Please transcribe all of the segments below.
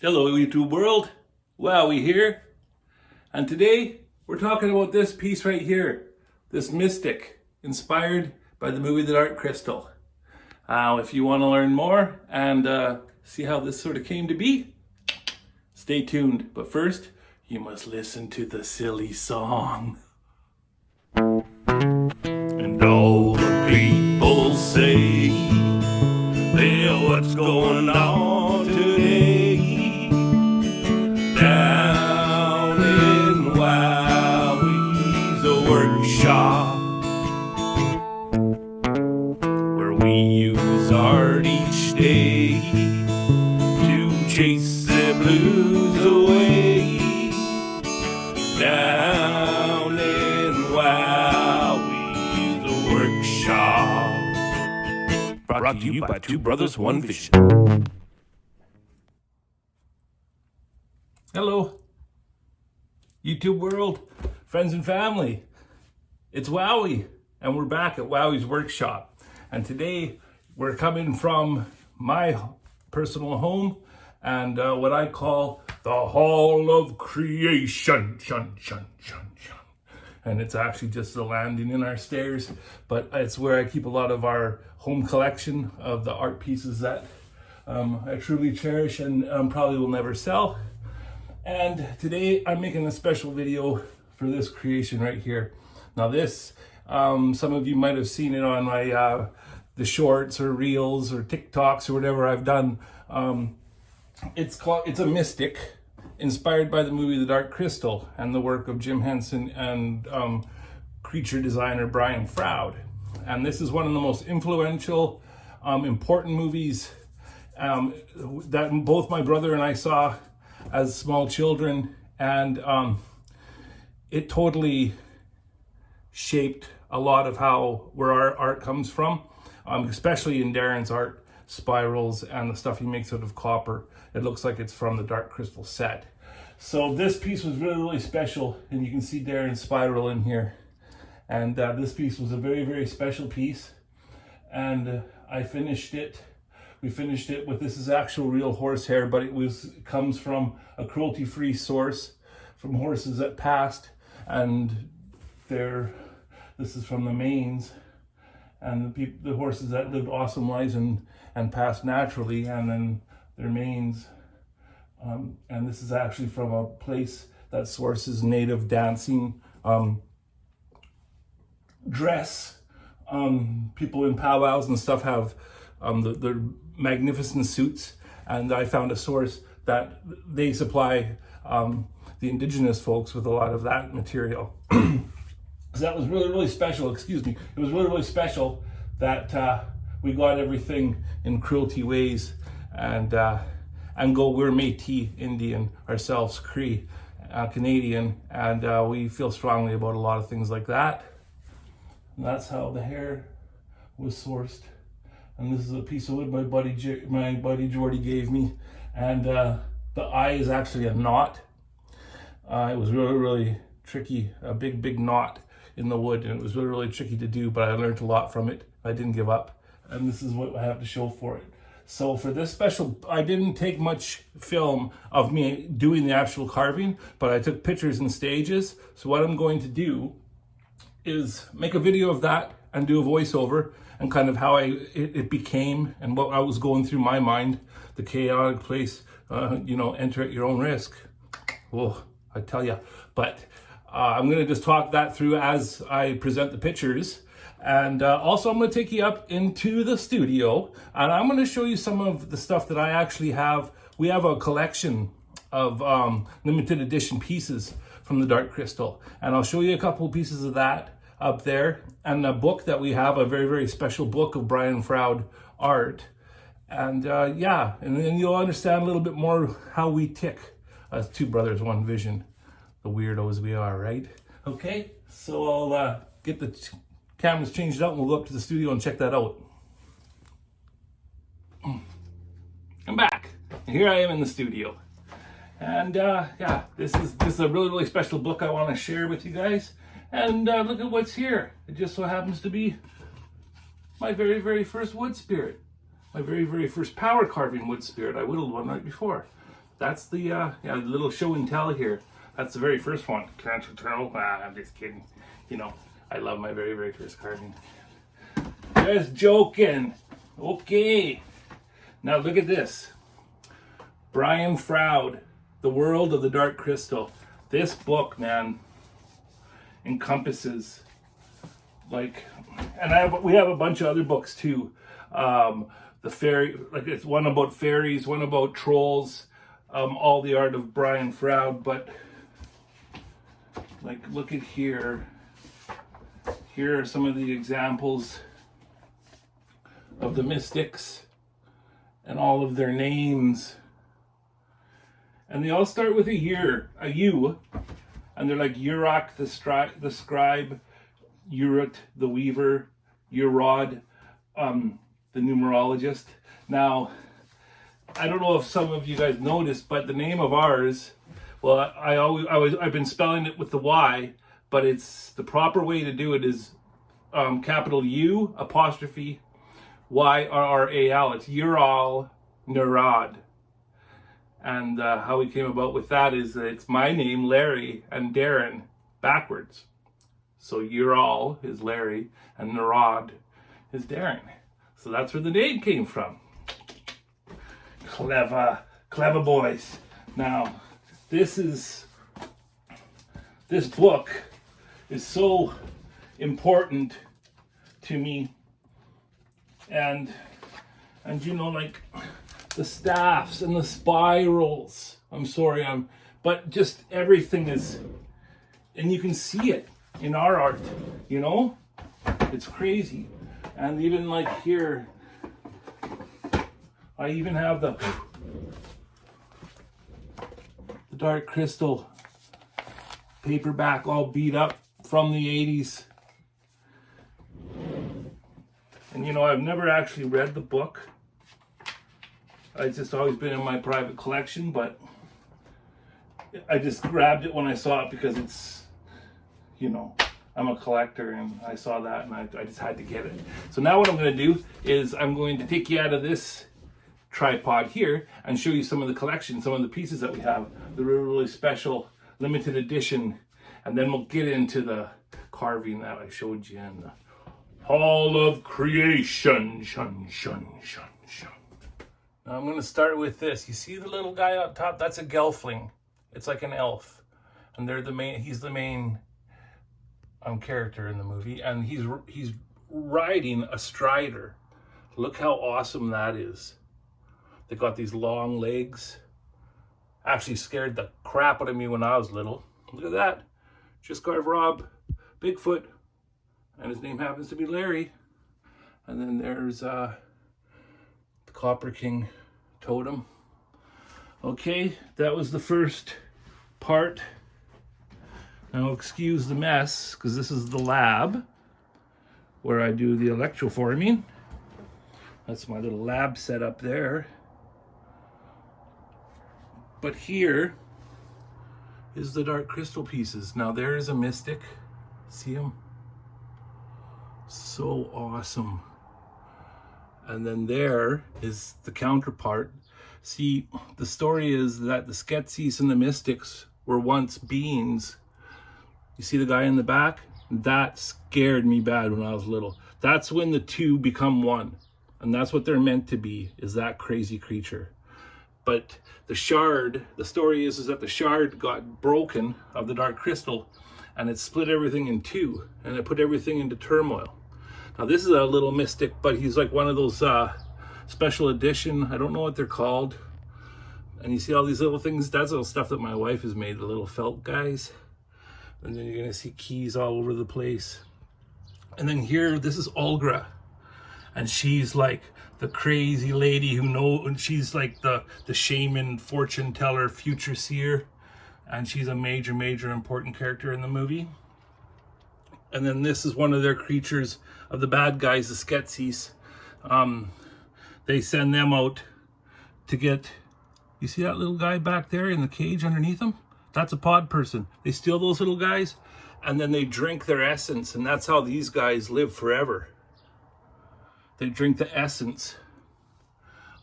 Hello YouTube world, Wowwy here, and today we're talking about this piece right here, this Mystic, inspired by the movie The Dark Crystal. If you want to learn more and see how this sort of came to be, stay tuned. But first, you must listen to the silly song. And all the people say, hey, what's going on today? Down in Wowwy'z workshop, where we use art each day to chase the blues away. Down in Wowwy'z workshop, brought to you by Two Brothers, One Vision. Hello, YouTube world, friends and family. It's Wowwy, and we're back at Wowwy'z workshop. And today we're coming from my personal home and what I call the Hall of Creation. And it's actually just the landing in our stairs, but it's where I keep a lot of our home collection of the art pieces that I truly cherish and probably will never sell. And today I'm making a special video for this creation right here. Now this, some of you might have seen it on my the shorts or reels or TikToks or whatever I've done. It's a Mystic, inspired by the movie The Dark Crystal and the work of Jim Henson and creature designer Brian Froud. And this is one of the most influential, important movies that both my brother and I saw as small children, and it totally shaped a lot of where our art comes from, especially in Darren's art, spirals and the stuff he makes out of copper. It looks like it's from the Dark Crystal set. So this piece was really, really special, and you can see Darren's spiral in here. And this piece was a very, very special piece, and I finished it. We finished it with, this is actual real horsehair, but it comes from a cruelty-free source, from horses that passed, and this is from the manes, and the horses that lived awesome lives and passed naturally, and then their manes. And this is actually from a place that sources native dancing dress. People in powwows and stuff have the magnificent suits, and I found a source that they supply the indigenous folks with a lot of that material. So that was really, really special. Excuse me. It was really, really special that we got everything in cruelty ways, and we're Métis Indian ourselves, Cree Canadian, and we feel strongly about a lot of things like that. And that's how the hair was sourced. And this is a piece of wood my buddy Jordy gave me, and the eye is actually a knot. It was really, really tricky, a big knot in the wood, and it was really, really tricky to do, but I learned a lot from it. I didn't give up, and this is what I have to show for it. So for this special, I didn't take much film of me doing the actual carving, but I took pictures and stages. So what I'm going to do is make a video of that and do a voiceover, and kind of how it became and what I was going through my mind, the chaotic place, enter at your own risk. Oh, I tell you. But I'm going to just talk that through as I present the pictures. And also I'm going to take you up into the studio, and I'm going to show you some of the stuff that I actually have. We have a collection of limited edition pieces from the Dark Crystal, and I'll show you a couple of pieces of that up there, and a book that we have, a very, very special book of Brian Froud art. And yeah, and then you'll understand a little bit more how we tick as Two Brothers, One Vision, the weirdos we are, right? Okay, so I'll get the cameras changed out and we'll go up to the studio and check that out. I'm back. Here I am in the studio. And yeah, this is a really, really special book I want to share with you guys. And look at what's here. It just so happens to be my very, very first wood spirit. My very, very first power carving wood spirit. I whittled one right before. that's the yeah, little show and tell here. That's the very first one. Can't you tell? I'm just kidding. You know, I love my very, very first carving. Just joking. Okay. Now look at this. Brian Froud, The World of the Dark Crystal. This book, man, encompasses, like, and we have a bunch of other books too. The fairy, like it's one about fairies, one about trolls, all the art of Brian Froud. But like, look at here. Here are some of the examples of the mystics and all of their names. And they all start with a U, and they're like Urok the scribe, Urut the weaver, Urod the numerologist. Now, I don't know if some of you guys noticed, but the name of ours, well, I've been spelling it with the Y, but it's the proper way to do it is capital U apostrophe YRRAL. It's Ural Nerrad. And how we came about with that is that it's my name, Larry, and Darren backwards. So Ural is Larry and Nerrad is Darren. So that's where the name came from. Clever boys. Now, this book is so important to me, and you know, like the staffs and the spirals. But just everything is, and you can see it in our art, you know? It's crazy. And even like here, I even have the dark crystal paperback all beat up from the 80s. And you know, I've never actually read the book. It's just always been in my private collection, but I just grabbed it when I saw it because it's, you know, I'm a collector and I saw that and I just had to get it. So now what I'm going to do is I'm going to take you out of this tripod here and show you some of the collection, some of the pieces that we have, the really special limited edition, and then we'll get into the carving that I showed you in the Hall of Creation. Now I'm going to start with this. You see the little guy up top? That's a gelfling. It's like an elf, and he's the main character in the movie, and he's riding a strider. Look how awesome that is. They got these long legs. Actually scared the crap out of me when I was little. Look at that. Just carved Rob Bigfoot, and his name happens to be Larry. And then there's the Copper King totem. Okay, that was the first part. Now excuse the mess, because this is the lab where I do the electroforming. That's my little lab setup there. But here is the dark crystal pieces. Now there is a mystic. See him? So awesome. And then there is the counterpart. See, the story is that the Skeksis and the mystics were once beings. You see the guy in the back? That scared me bad when I was little. That's when the two become one. And that's what they're meant to be, is that crazy creature. But the shard, the story is that the shard got broken of the dark crystal, and it split everything in two, and it put everything into turmoil. Now this is a little mystic, but he's like one of those special edition, I don't know what they're called. And you see all these little things, that's all stuff that my wife has made, the little felt guys. And then you're gonna see keys all over the place. And then here, this is Olgra. And she's like the crazy lady who knows, and she's like the shaman, fortune teller, future seer. And she's a major important character in the movie. And then this is one of their creatures of the bad guys, the Skeksis. They send them out to get, you see that little guy back there in the cage underneath him? That's a pod person. They steal those little guys and then they drink their essence, and that's how these guys live forever. They drink the essence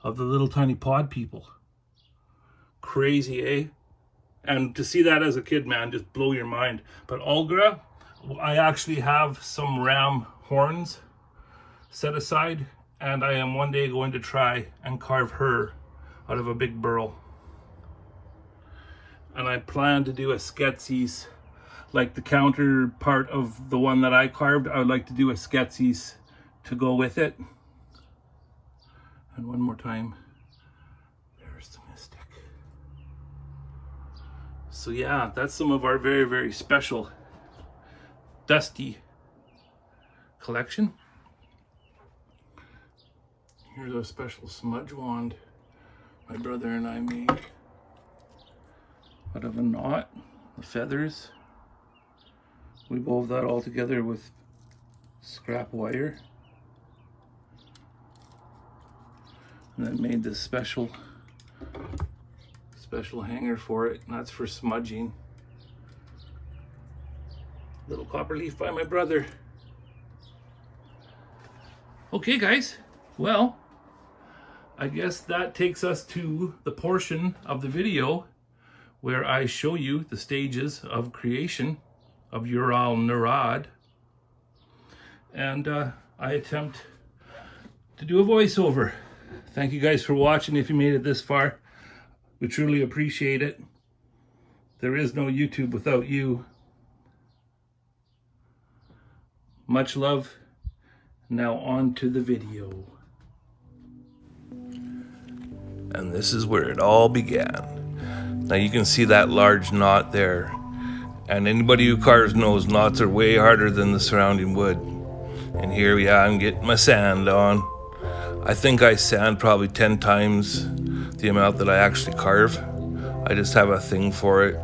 of the little tiny pod people. crazy, eh? And to see that as a kid, man, just blow your mind. But Olga, I actually have some ram horns set aside, and I am one day going to try and carve her out of a big burl. And I plan to do a sketches, like the counterpart of the one that I carved. I would like to do a sketches to go with it. And one more time, there's the Mystic. So yeah, that's some of our very, very special dusty collection. Here's a special smudge wand my brother and I made out of a knot, the feathers. We wove that all together with scrap wire. And then made this special hanger for it, and that's for smudging. Little copper leaf by my brother. Okay guys, well, I guess that takes us to the portion of the video where I show you the stages of creation of Ural Nerrad. And I attempt to do a voiceover. Thank you guys for watching. If you made it this far, we truly appreciate it. There is no YouTube without you. Much love. Now on to the video. And this is where it all began. Now you can see that large knot there. And anybody who carves knows knots are way harder than the surrounding wood. And here, yeah, I'm getting my sand on. I think I sand probably 10 times the amount that I actually carve. I just have a thing for it.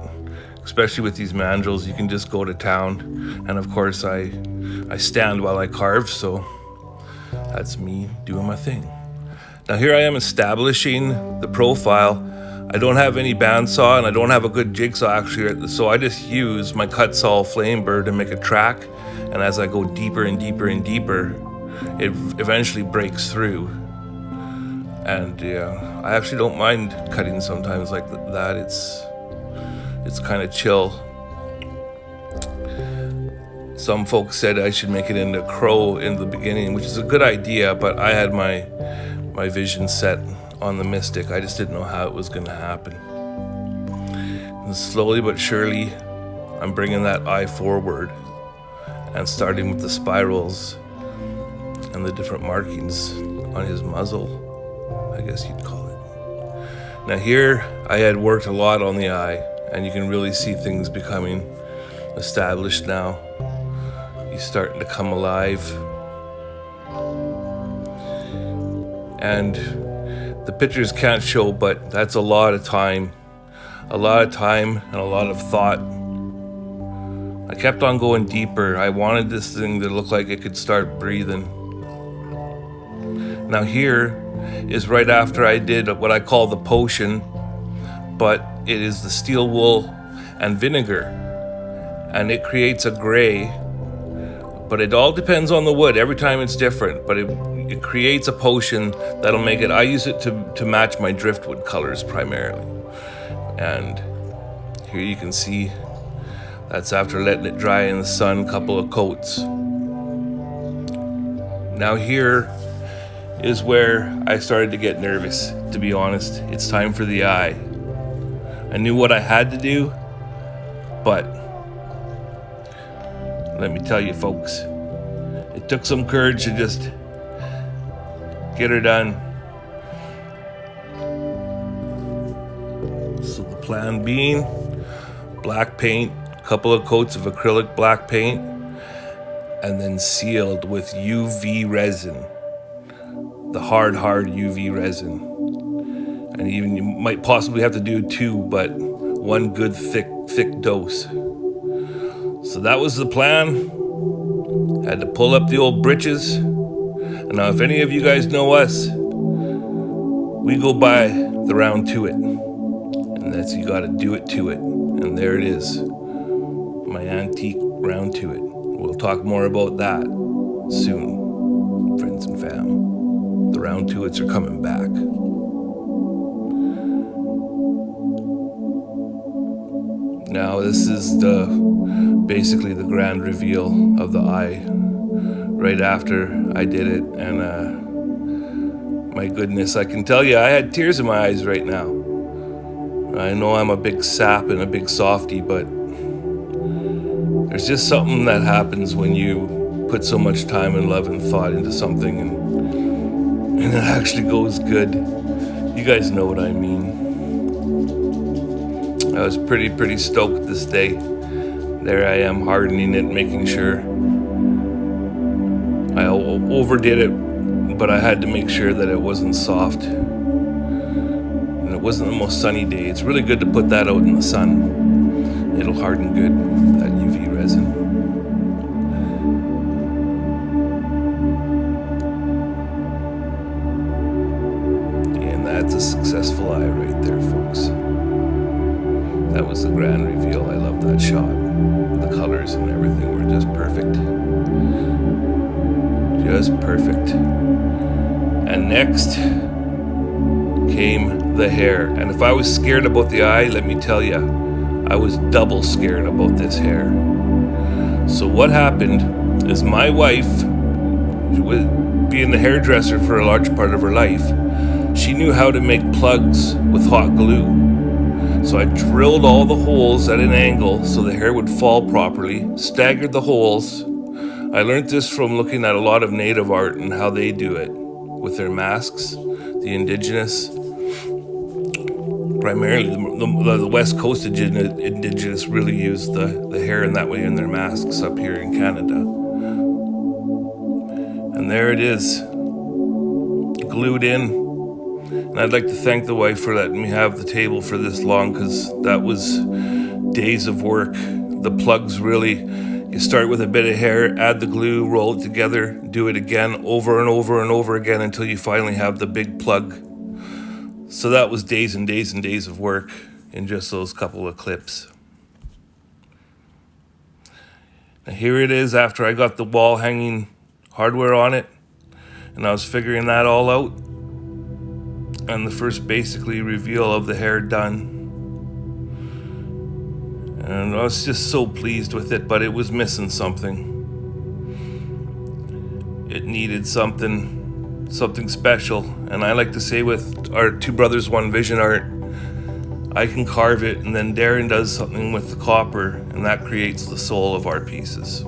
Especially with these mandrels, you can just go to town. And of course, I stand while I carve, so that's me doing my thing. Now here I am establishing the profile. I don't have any bandsaw and I don't have a good jigsaw actually, so I just use my kutzall flame burr to make a track, and as I go deeper and deeper and deeper, it eventually breaks through. And yeah, I actually don't mind cutting sometimes like that. It's kind of chill. Some folks said I should make it into crow in the beginning, which is a good idea, but I had my vision set on the Mystic. I just didn't know how it was going to happen. And slowly but surely, I'm bringing that eye forward and starting with the spirals and the different markings on his muzzle, I guess you'd call it. Now here, I had worked a lot on the eye, and you can really see things becoming established now. He's starting to come alive. And the pictures can't show, but that's a lot of time. A lot of time and a lot of thought. I kept on going deeper. I wanted this thing to look like it could start breathing. Now here is right after I did what I call the potion, but it is the steel wool and vinegar. And it creates a gray, but it all depends on the wood. Every time it's different, but it creates a potion that'll make it. I use it to match my driftwood colors primarily. And here you can see that's after letting it dry in the sun, couple of coats. Now here is where I started to get nervous, to be honest. It's time for the eye. I knew what I had to do, but let me tell you folks, it took some courage to just get her done. So the plan being, black paint, a couple of coats of acrylic black paint, and then sealed with UV resin. The hard UV resin. And even you might possibly have to do 2, but one good thick dose. So that was the plan. Had to pull up the old britches. And now if any of you guys know us, we go by the round to it. And that's, you gotta do it to it. And there it is. My antique round to it. We'll talk more about that soon, friends and fam. The round to its are coming back. Now this is basically the grand reveal of the eye right after I did it, and my goodness, I can tell you I had tears in my eyes right now. I know I'm a big sap and a big softy, but there's just something that happens when you put so much time and love and thought into something and it actually goes good. You guys know what I mean. I was pretty stoked this day. There I am hardening it, making sure. I overdid it, but I had to make sure that it wasn't soft. And it wasn't the most sunny day. It's really good to put that out in the sun. It'll harden good, that UV resin. And that's a successful eye right there, folks. That was the grand reveal. I love that shot. The colors and everything were just perfect. Just perfect. And next came the hair. And if I was scared about the eye, let me tell you, I was double scared about this hair. So what happened is my wife, being the hairdresser for a large part of her life, she knew how to make plugs with hot glue. So I drilled all the holes at an angle so the hair would fall properly, staggered the holes. I learned this from looking at a lot of native art and how they do it with their masks, the indigenous. Primarily, the West Coast indigenous really use the hair in that way in their masks up here in Canada. And there it is, glued in. And I'd like to thank the wife for letting me have the table for this long, because that was days of work. The plugs really, you start with a bit of hair, add the glue, roll it together, do it again over and over and over again until you finally have the big plug. So that was days and days and days of work in just those couple of clips. Now here it is after I got the wall hanging hardware on it, and I was figuring that all out. And the first basically reveal of the hair done. And I was just so pleased with it, but it was missing something. It needed something special. And I like to say with our Two Brothers One Vision art, I can carve it and then Darren does something with the copper and that creates the soul of our pieces.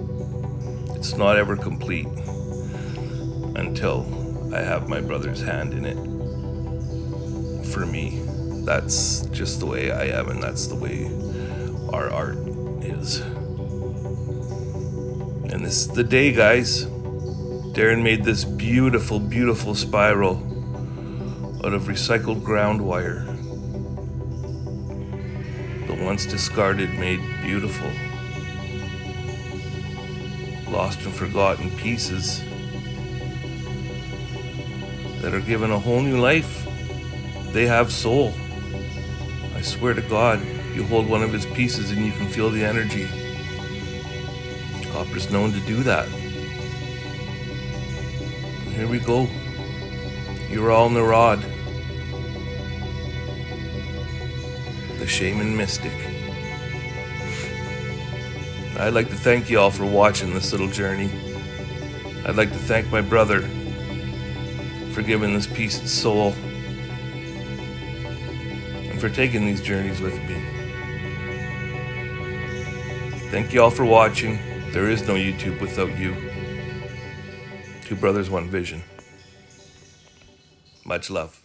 It's not ever complete until I have my brother's hand in it. For me, that's just the way I am, and that's the way our art is. And this is the day, guys. Darren made this beautiful, beautiful spiral out of recycled ground wire. The once discarded made beautiful. Lost and forgotten pieces that are given a whole new life. They have soul. I swear to God, you hold one of his pieces and you can feel the energy. Copper's known to do that. And here we go. You're all Nerrad the Shamon Mystic. I'd like to thank you all for watching this little journey. I'd like to thank my brother for giving this piece its soul, for taking these journeys with me. Thank you all for watching. There is no YouTube without you. Two Brothers, One Vision. Much love.